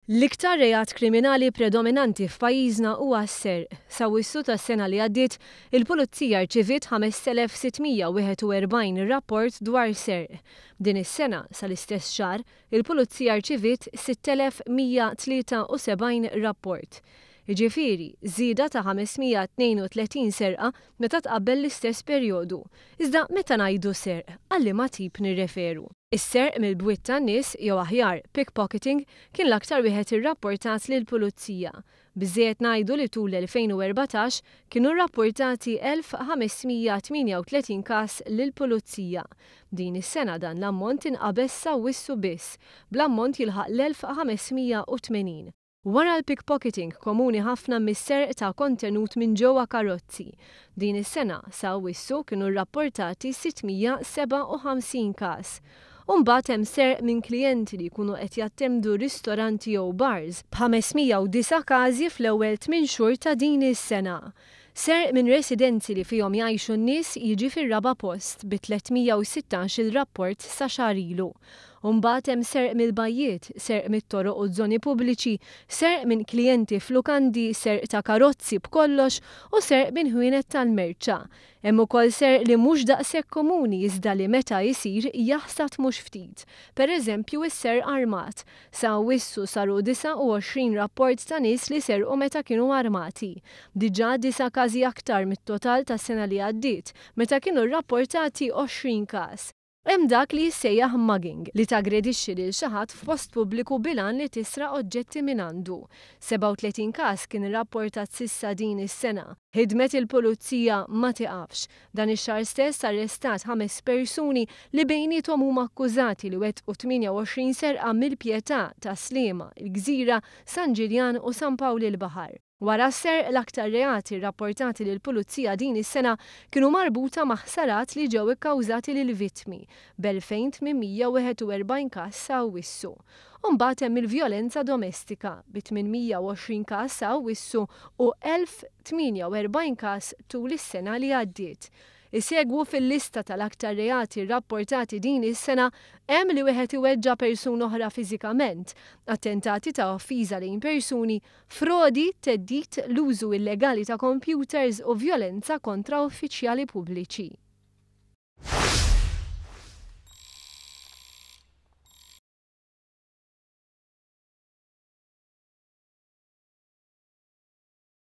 L-iktar reat kriminali predominanti f'pajjiżna huwa s-serq. Sa wissu tas-sena li għaddiet, il-Pulizija rċiviet 5641 rapport dwar serq. Din is-sena sal-istess xahar, il-Pulizija rċiviet 6173 rapport. Jiġifieri, żieda ta' 532 serqa meta tqabbel l-istess perjodu. Iżda meta ngħidu serq, għal liema tip nirreferu. Is-serq mill-bwiet tan-nies jew aħjar pickpocketing kien l-aktar wieħed irrapportat lill-Pulizija. Biżżejjed ngħidu li tul 2014 kienu rrappurtati 1538 każ lill-Pulizija. Din is-sena dan l-ammont inqabeż sa wissu biss, bl-ammont jilħaq l-1580. Wara l-pickpocketing komuni ħafna mis-serq ta' kontenut minn ġewwa karozzi. Din is-sena sa wissu kienu rrapportati 657 każ. Mbagħad hemm serq minn klijenti li jkunu qed jattemdu ristoranti jew bars b'509 każi fl-ewwel 8 xhur ta' din is-sena. Serq minn residenzi li fihom jgħixu n-nies jiġi fir-raba' post bi 316 il-rapport sa xahar ilu. Mbagħad hemm serq mill-bajjiet, serq mit-toroq u żoni pubbliċi, serq minn klijenti f'lukandi, serq ta' karozzi b'kollox u serq minn ħwienet tal-merċa. Hemm ukoll serq li mhux daqshekk komuni iżda li meta jsir jaħsad mhux ftit. Pereżempju is-serq armat. Sa wissu saru 29 rapport ta' nies li serqu meta kienu armati. Diġà 9 każi aktar mit-total tas-sena li għaddiet, meta kienu rrapportati 20 każ. Hemm dak li jissejjaħ mugging li taggredixxi lil xi ħadd f'post pubbliku bilan li tisraq oġġetti minn għandu. 37 każ kien irrapportat s'issa din is-sena. Ħidmet il-Pulizija ma tiqafx. Dan ix-xahar stess arrestat 5 persuni li bejniethom huma akkużati li wettqu 28 serqa mill-Pjetà ta' Sliema, il-Gżira, San Ġiljan u San Pawl il-Baħar. Wara s-serq l-aktar reati rrapportati lill-Pulizija din is-sena kienu marbuta ma' ħsarat li ġew ikkawżati lill-vittmi b'2841 każ sa wissu. Mbagħad hemm il-vjolenza domestika bi 820 każ sa wissu u 1048 każ tul is-sena li għaddiet. Isegwu fil-lista tal-aktar reati rrapportati din is-sena hemm li wieħed iweġġa' persuna oħra fiżikament, attentati ta' offiża lejn persuni, frodi, theddid, l-użu illegali ta' computers u vjolenza kontra uffiċjali pubbliċi.